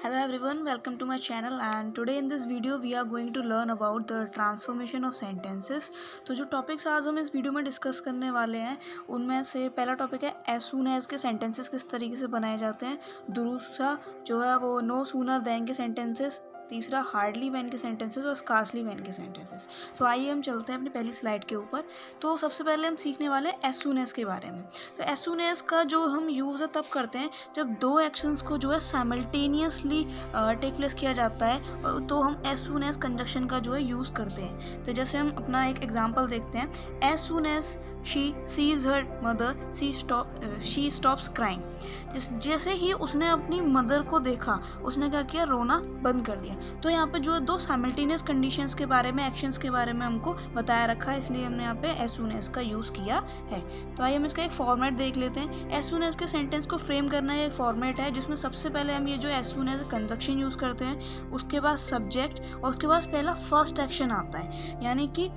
Hello everyone, welcome to my channel and today in this video we are going to learn about the transformation of sentences। तो जो topics आज हम इस video में discuss करने वाले हैं उनमें से पहला टॉपिक है एज सून एज के सेंटेंसेस किस तरीके से बनाए जाते हैं। दूसरा जो है वो नो सूनर देन के सेंटेंसेस। तीसरा हार्डली वैन के सेंटेंसेस और स्कार्सली वैन के सेंटेंसेस। तो आइए हम चलते हैं अपनी पहली स्लाइड के ऊपर। तो सबसे पहले हम सीखने वाले हैं एज सून एज के बारे में। तो एज सून एज का जो हम यूज़ है तब करते हैं जब दो एक्शंस को जो है साइमल्टेनियसली टेक प्लेस किया जाता है, तो हम एज सून एज कंजक्शन का जो है यूज़ करते हैं। तो जैसे हम अपना एक एग्जांपल देखते हैं, as soon as she sees her mother she stops crying. जैसे ही उसने अपनी मदर को देखा उसने क्या किया, रोना बंद कर दिया। तो यहाँ पे जो है दो साइमल्टेनियस कंडीशंस के बारे में, एक्शंस के बारे में हमको बताया रखा है, इसलिए हमने यहाँ पे एज सून एज का यूज़ किया है। तो आइए हम इसका एक फॉर्मेट देख लेते हैं। एज सून एज के सेंटेंस को फ्रेम करना एक फॉर्मेट है जिसमें सबसे पहले हम ये जो as soon as conjunction use करते हैं, उसके बाद सब्जेक्ट और उसके बाद पहला फर्स्ट एक्शन आता है। यानी कि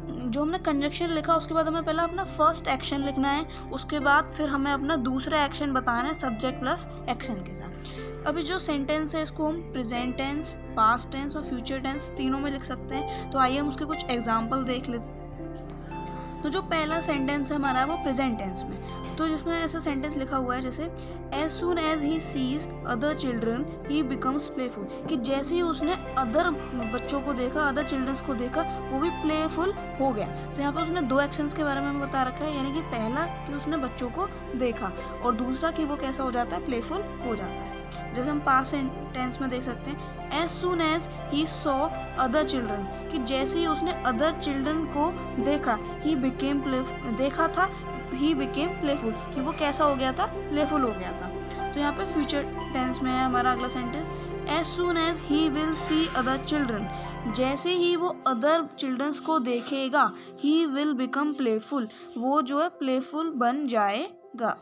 जो हमने कंजक्शन लिखा उसके बाद हमें पहला अपना फर्स्ट एक्शन लिखना है, उसके बाद फिर हमें अपना दूसरा एक्शन बताना है सब्जेक्ट प्लस एक्शन के साथ। अभी जो सेंटेंस है इसको हम प्रेजेंट टेंस, पास्ट टेंस और फ्यूचर टेंस तीनों में लिख सकते हैं। तो आइए हम उसके कुछ एग्जाम्पल देख लेते हैं। तो जो पहला सेंटेंस है हमारा वो प्रेजेंट टेंस में, तो जिसमें ऐसा सेंटेंस लिखा हुआ है जैसे as soon as he sees other children he becomes playful. कि जैसे ही उसने अदर बच्चों को देखा, अदर चिल्ड्रंस को देखा, वो भी प्लेफुल हो गया। तो यहाँ पर उसने दो एक्शंस के बारे में हमें बता रखा है, यानी कि पहला कि उसने बच्चों को देखा और दूसरा कि वो कैसा हो जाता है, प्लेफुल हो जाता है। जैसे हम पास्ट टेंस में देख सकते हैं, as soon as he saw other children. कि जैसे ही उसने अदर चिल्ड्रन को देखा, ही बिकेम देखा था, ही बिकेम प्लेफुल, कि वो कैसा हो गया था, प्लेफुल हो गया था। तो यहाँ पे फ्यूचर टेंस में है हमारा अगला sentence, as soon as he will see other children. जैसे ही वो अदर चिल्ड्रंस को देखेगा, ही विल बिकम प्लेफुल, वो जो है प्लेफुल बन जाएगा।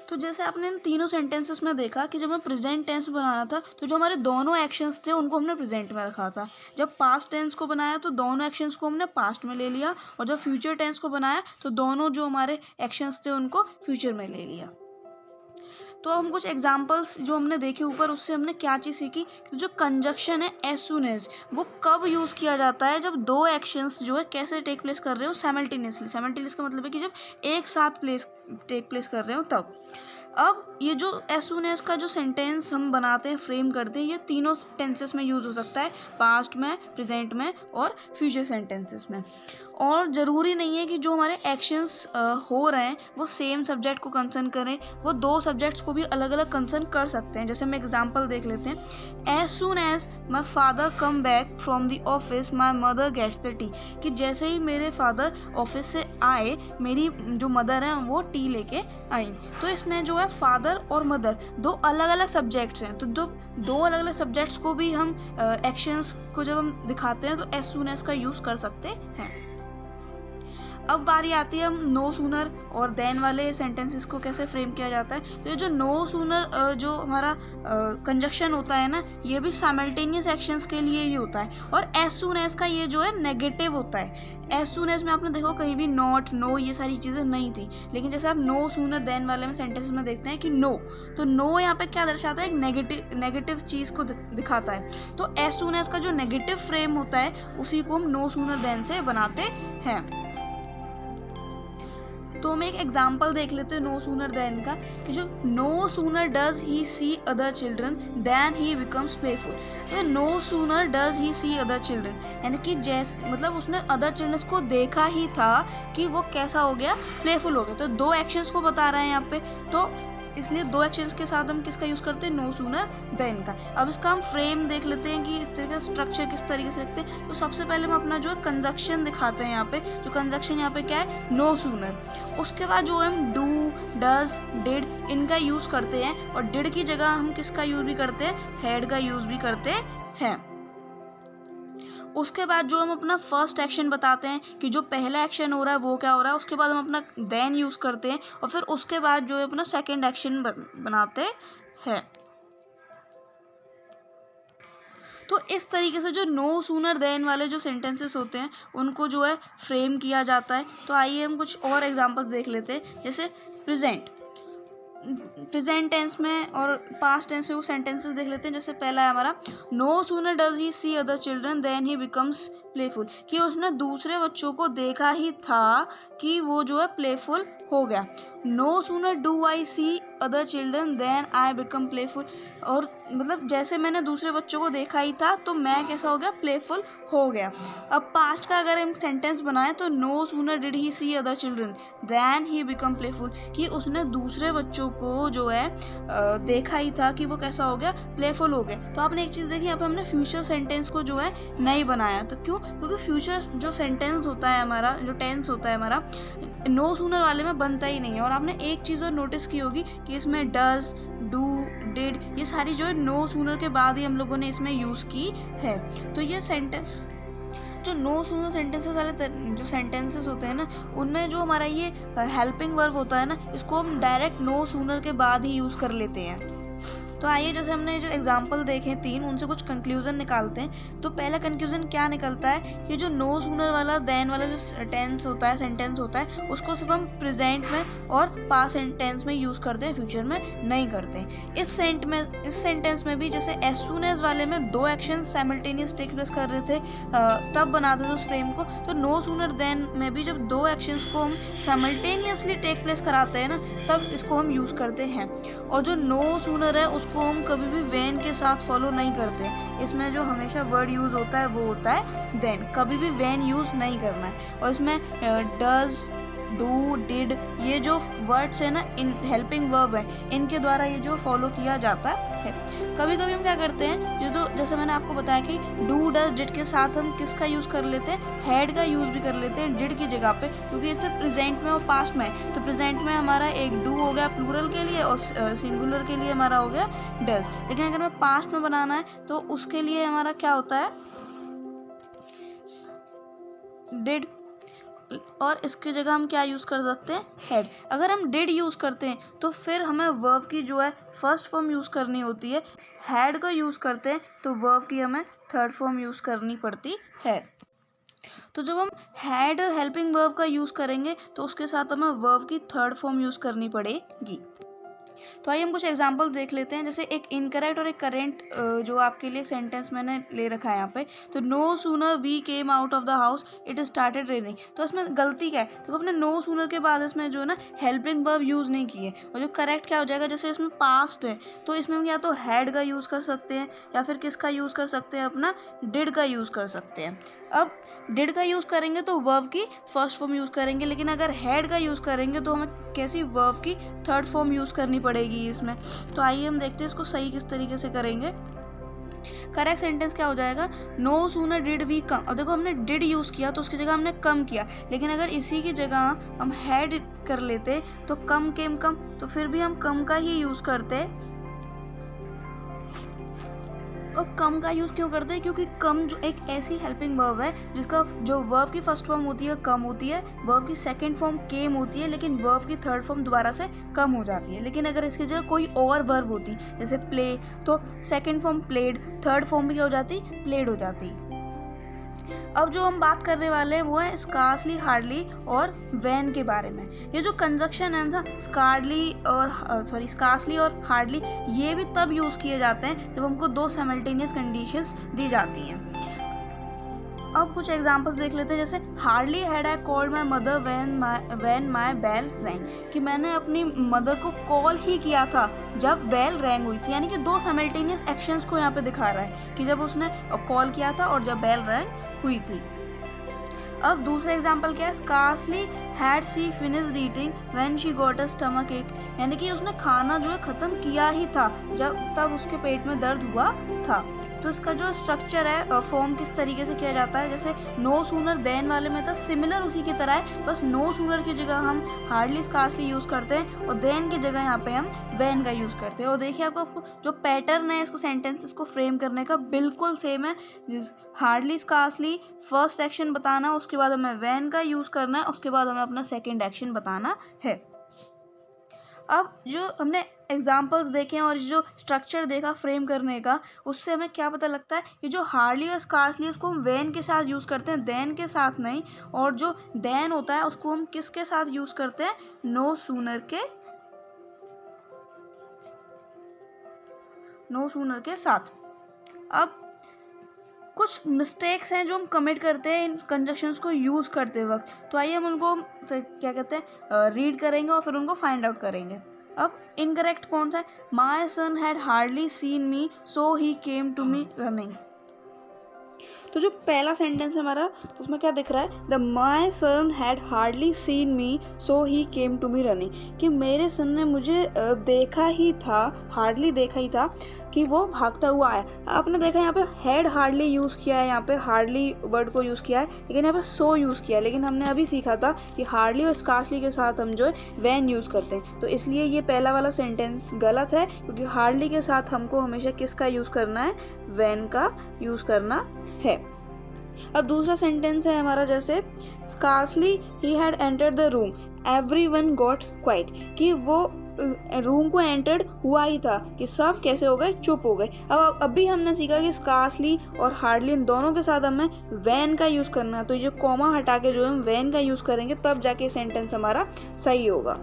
तो जैसे आपने इन तीनों सेंटेंसेस में देखा कि जब हमें प्रेजेंट टेंस बनाना था तो जो हमारे दोनों एक्शंस थे उनको हमने प्रेजेंट में रखा था। जब पास्ट टेंस को बनाया तो दोनों एक्शंस को हमने पास्ट में ले लिया, और जब फ्यूचर टेंस को बनाया तो दोनों जो हमारे एक्शंस थे उनको फ्यूचर में ले लिया। तो हम कुछ एग्जाम्पल्स जो हमने देखे ऊपर, उससे हमने क्या चीज़ सीखी कि जो कंजक्शन है एज सून एज, वो कब यूज़ किया जाता है, जब दो एक्शंस जो है कैसे टेक प्लेस कर रहे हो साइमल्टेनियसली। साइमल्टेनियस का मतलब है कि जब एक साथ टेक प्लेस कर रहे हो तब। अब ये जो एज सून एज का जो सेंटेंस हम बनाते हैं, फ्रेम करते हैं, ये तीनों टेंसेस में यूज़ हो सकता है, पास्ट में, प्रेजेंट में और फ्यूचर सेंटेंसेस में। और ज़रूरी नहीं है कि जो हमारे एक्शंस हो रहे हैं वो सेम सब्जेक्ट को कंसर्न करें, वो दो सब्जेक्ट्स को भी अलग अलग कंसर्न कर सकते हैं। जैसे हम एग्जांपल देख लेते हैं, as soon as my father come back from the office my mother gets the tea. कि जैसे ही मेरे फादर ऑफिस से आए, मेरी जो मदर हैं वो टी लेके आई। तो इसमें जो है फादर और मदर दो अलग अलग सब्जेक्ट्स हैं, तो दो अलग अलग सब्जेक्ट्स को भी हम एक्शंस को जब हम दिखाते हैं तो एज सून एज का यूज़ कर सकते हैं। अब बारी आती है हम नो सूनर और देन वाले सेंटेंसेस को कैसे फ्रेम किया जाता है। तो ये जो नो सूनर जो हमारा कंजक्शन होता है ना, ये भी साइमल्टेनियस एक्शंस के लिए ही होता है, और एज सून एज का ये जो है नेगेटिव होता है। एज सून एज में आपने देखो कहीं भी नॉट, नो, ये सारी चीज़ें नहीं थी, लेकिन जैसे आप नो सूनर देन वाले में सेंटेंसेस में देखते हैं कि नो, तो नो यहाँ पे क्या दर्शाता है, एक नेगेटिव चीज़ को दिखाता है। तो एज सून एज का जो नेगेटिव फ्रेम होता है उसी को हम नो सूनर देन से बनाते हैं। तो हम एक एग्जाम्पल देख लेते हैं नो सूनर देन का, कि जो no sooner does he see other children then he becomes playful. तो no sooner does he see other children, यानी कि जैसे मतलब उसने अदर चिल्ड्रंस को देखा ही था कि वो कैसा हो गया, प्लेफुल हो गया। तो दो एक्शंस को बता रहे हैं यहाँ पे, तो इसलिए दो एक्शंस के साथ हम किसका यूज़ करते हैं, नो सूनर देन का। अब इसका हम फ्रेम देख लेते हैं कि इस तरह का स्ट्रक्चर किस तरीके से लिखते हैं। तो सबसे पहले हम अपना जो है कंजक्शन दिखाते हैं यहाँ पे। जो कंजक्शन यहाँ पे क्या है, नो सूनर। उसके बाद जो हम डू, डज, डिड, इनका यूज़ करते हैं, और डिड की जगह हम किसका यूज़ भी करते हैं, हैड का यूज़ भी करते हैं। उसके बाद जो हम अपना फर्स्ट एक्शन बताते हैं कि जो पहला एक्शन हो रहा है वो क्या हो रहा है, उसके बाद हम अपना देन यूज़ करते हैं, और फिर उसके बाद जो है अपना सेकेंड एक्शन बनाते हैं। तो इस तरीके से जो नो सूनर देन वाले जो सेंटेंसेस होते हैं उनको जो है फ्रेम किया जाता है। तो आइए हम कुछ और एग्जांपल्स देख लेते हैं। जैसे प्रेजेंट, प्रेजेंट टेंस में और पास्ट टेंस में वो सेंटेंसेस देख लेते हैं। जैसे पहला है हमारा, no sooner does he see other children then he becomes playful, कि उसने दूसरे बच्चों को देखा ही था कि वो जो है प्लेफुल हो गया। No sooner do I see other children then I become playful, और मतलब जैसे मैंने दूसरे बच्चों को देखा ही था तो मैं कैसा हो गया, प्लेफुल हो गया। अब पास्ट का अगर हम सेंटेंस बनाएं तो no sooner did he see other children then he become playful, कि उसने दूसरे बच्चों को जो है देखा ही था कि वो कैसा हो गया, प्लेफुल हो गया। तो आपने एक चीज़ देखी, यहाँ पे हमने फ्यूचर सेंटेंस को जो है नहीं बनाया। तो क्यों? क्योंकि फ्यूचर जो सेंटेंस होता है हमारा, जो टेंस होता है हमारा, नो सूनर वाले में बनता ही नहीं है। और आपने एक चीज़ और नोटिस की होगी कि इसमें डज, डू, डिड, ये सारी जो है नो सूनर के बाद ही हम लोगों ने इसमें यूज़ की है। तो ये सेंटेंस जो नो सूनर सेंटेंसेस वाले जो सेंटेंसेस होते हैं ना, उनमें जो हमारा ये हेल्पिंग वर्ब होता है ना, इसको हम डायरेक्ट नो सूनर के बाद ही यूज़ कर लेते हैं। तो आइए, जैसे हमने जो एग्जाम्पल देखे 3, उनसे कुछ कंक्लूजन निकालते हैं। तो पहला कंक्लूजन क्या निकलता है कि जो नो सूनर वाला देन वाला जो टेंस होता है, सेंटेंस होता है, उसको सिर्फ हम प्रेजेंट में और पास्ट टेंस में यूज़ करते हैं, फ्यूचर में नहीं करते। इस सेंटेंस में भी जैसे एज सून एज वाले में 2 एक्शन साइमल्टेनियस टेक प्लेस कर रहे थे, तब बनाते थे उस फ्रेम को। तो नो सूनर देन में भी जब 2 एक्शंस को हम साइमल्टेनियसली टेक प्लेस कराते हैं ना, तब इसको हम यूज़ करते हैं। और जो नो सूनर है उसको हम कभी भी व्हेन के साथ फॉलो नहीं करते। इसमें जो हमेशा वर्ड यूज़ होता है वो होता है देन, कभी भी व्हेन यूज़ नहीं करना है। और इसमें डज, डू, डिड, ये जो वर्ड्स है ना, इन हेल्पिंग वर्ब है, इनके द्वारा ये जो फॉलो किया जाता है। कभी कभी हम क्या करते हैं, ये तो जैसे मैंने आपको बताया कि डू, डज, डिड के साथ हम किसका यूज़ कर लेते हैं, हैड का यूज़ भी कर लेते हैं डिड की जगह पे, क्योंकि इससे प्रेजेंट में और पास्ट में है। तो प्रेजेंट में हमारा एक डू हो गया प्लूरल के लिए, और सिंगुलर के लिए हमारा हो गया डज। लेकिन अगर हमें पास्ट में बनाना है तो उसके लिए हमारा क्या होता है, डिड, और इसकी जगह हम क्या यूज़ कर सकते हैं, हैड। अगर हम डिड यूज़ करते हैं तो फिर हमें वर्ब की जो है फर्स्ट फॉर्म यूज़ करनी होती है। हैड का यूज़ करते हैं तो वर्ब की हमें थर्ड फॉर्म यूज़ करनी पड़ती है। तो जब हम हैड हेल्पिंग वर्ब का यूज़ करेंगे तो उसके साथ हमें वर्ब की थर्ड फॉर्म यूज़ करनी पड़ेगी। तो आइए हम कुछ एग्जांपल देख लेते हैं। जैसे एक इनकरेक्ट और एक करेंट जो आपके लिए सेंटेंस मैंने ले रखा है यहाँ पे। तो no sooner we came out of the house it started raining, तो इसमें गलती क्या है, तो अपने नो सूनर के बाद इसमें जो है ना हेल्पिंग वर्ब यूज़ नहीं की है। और जो करेक्ट क्या हो जाएगा, जैसे इसमें पास्ट है तो इसमें हम या तो हैड का यूज़ कर सकते हैं या फिर किसका यूज़ कर सकते हैं, अपना डिड का यूज़ कर सकते हैं। अब डिड का यूज़ करेंगे तो वर्ब की फर्स्ट फॉर्म यूज़ करेंगे, लेकिन अगर हैड का यूज़ करेंगे तो हमें कैसी वर्ब की थर्ड फॉर्म यूज़ करनी पड़ेगी इसमें। तो आइए हम देखते हैं इसको सही किस तरीके से करेंगे। करेक्ट सेंटेंस क्या हो जाएगा, no sooner did we come. अब देखो हमने डिड यूज़ किया तो उसकी जगह हमने कम किया, लेकिन अगर इसी की जगह हम हैड कर लेते तो कम केम कम, तो फिर भी हम कम का ही यूज़ करते। अब कम का यूज़ क्यों करते हैं, क्योंकि कम जो एक ऐसी हेल्पिंग वर्ब है जिसका जो वर्ब की फर्स्ट फॉर्म होती है कम होती है, वर्ब की सेकंड फॉर्म केम होती है, लेकिन वर्ब की थर्ड फॉर्म दोबारा से कम हो जाती है। लेकिन अगर इसकी जगह कोई और वर्ब होती जैसे प्ले, तो second form played, third form भी क्या हो जाती, प्लेड हो जाती। अब जो हम बात करने वाले हैं वो है स्कार्सली, हार्डली और व्हेन के बारे में। ये जो कंजक्शन है ना, स्कार्सली और हार्डली, ये भी तब यूज़ किए जाते हैं जब हमको 2 साइमल्टेनियस कंडीशंस दी जाती हैं। अब कुछ एग्जांपल्स देख लेते हैं। जैसे hardly had I called my mother when my bell rang, कि मैंने अपनी मदर को कॉल ही किया था जब बेल रैंग हुई थी। यानी कि 2 साइमल्टेनियस एक्शंस को यहाँ पे दिखा रहा है कि जब उसने कॉल किया था और जब बेल रैंग हुई थी। अब दूसरा एग्जाम्पल क्या है, scarcely had she finished eating when she got a stomach एक, यानी कि उसने खाना जो है ख़त्म किया ही था तब उसके पेट में दर्द हुआ था। तो इसका जो स्ट्रक्चर है, फॉर्म किस तरीके से किया जाता है, जैसे नो सूनर देन वाले में था, सिमिलर उसी की तरह है, बस नो सूनर की जगह हम हार्डली स्कार्सली यूज़ करते हैं और देन की जगह यहाँ पे हम व्हेन का यूज़ करते हैं। और देखिए आपको जो पैटर्न है इसको सेंटेंसेस को फ्रेम करने का बिल्कुल सेम है। जिस हार्डली स्कार्सली फर्स्ट सेक्शन बताना, उसके बाद हमें व्हेन का यूज़ करना है, उसके बाद हमें अपना सेकेंड एक्शन बताना है। अब जो हमने एग्जाम्पल्स देखे और जो स्ट्रक्चर देखा फ्रेम करने का, उससे हमें क्या पता लगता है कि जो हार्डली और स्कार्सली उसको हम व्हेन के साथ यूज़ करते हैं, देन के साथ नहीं। और जो देन होता है उसको हम किसके साथ यूज़ करते हैं, नो सूनर के नो सूनर के साथ। अब कुछ मिस्टेक्स हैं जो हम कमिट करते हैं इन कंजक्शंस को यूज़ करते वक्त, तो आइए हम उनको क्या कहते हैं रीड करेंगे और फिर उनको फाइंड आउट करेंगे। अब इनकरेक्ट कौन सा है? My son had hardly seen me so he came to me running. तो जो पहला सेंटेंस है हमारा, उसमें क्या दिख रहा है? The my son had hardly seen me so he came to me running, कि मेरे सन ने मुझे देखा ही था, हार्डली देखा ही था कि वो भागता हुआ आया। आपने देखा यहाँ पे हैड हार्डली यूज़ किया है, यहाँ पे हार्डली वर्ड को यूज़ किया है, लेकिन यहाँ पे सो यूज़ किया है। लेकिन हमने अभी सीखा था कि हार्डली और स्कार्सली के साथ हम जो है वैन यूज़ करते हैं, तो इसलिए ये पहला वाला सेंटेंस गलत है, क्योंकि हार्डली के साथ हमको हमेशा किसका यूज़ करना है? वैन का यूज़ करना है। अब दूसरा सेंटेंस है हमारा, जैसे scarcely he had entered the room everyone got quite, कि वो रूम को एंटर्ड हुआ ही था कि सब कैसे हो गए? चुप हो गए। अब अभी हमने सीखा कि स्कार्सली और हार्डली इन दोनों के साथ हमें वैन का यूज़ करना है, तो ये कॉमा हटा के जो हम वैन का यूज़ करेंगे तब जाके सेंटेंस हमारा सही होगा।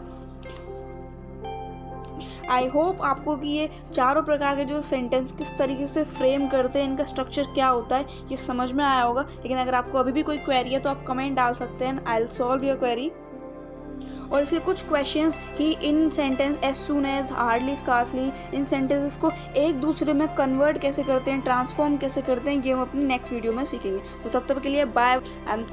आई होप आपको कि ये चारों प्रकार के जो सेंटेंस किस तरीके से फ्रेम करते हैं, इनका स्ट्रक्चर क्या होता है, ये समझ में आया होगा। लेकिन अगर आपको अभी भी कोई क्वेरी है तो आप कमेंट डाल सकते हैं, I will solve your query. और इसके कुछ क्वेश्चंस कि in sentence as soon as, hardly, scarcely, in sentences को एक दूसरे में कन्वर्ट कैसे करते हैं, ट्रांसफॉर्म कैसे करते हैं, ये हम अपनी नेक्स्ट वीडियो में सीखेंगे। तो तब तक के लिए बाय एंड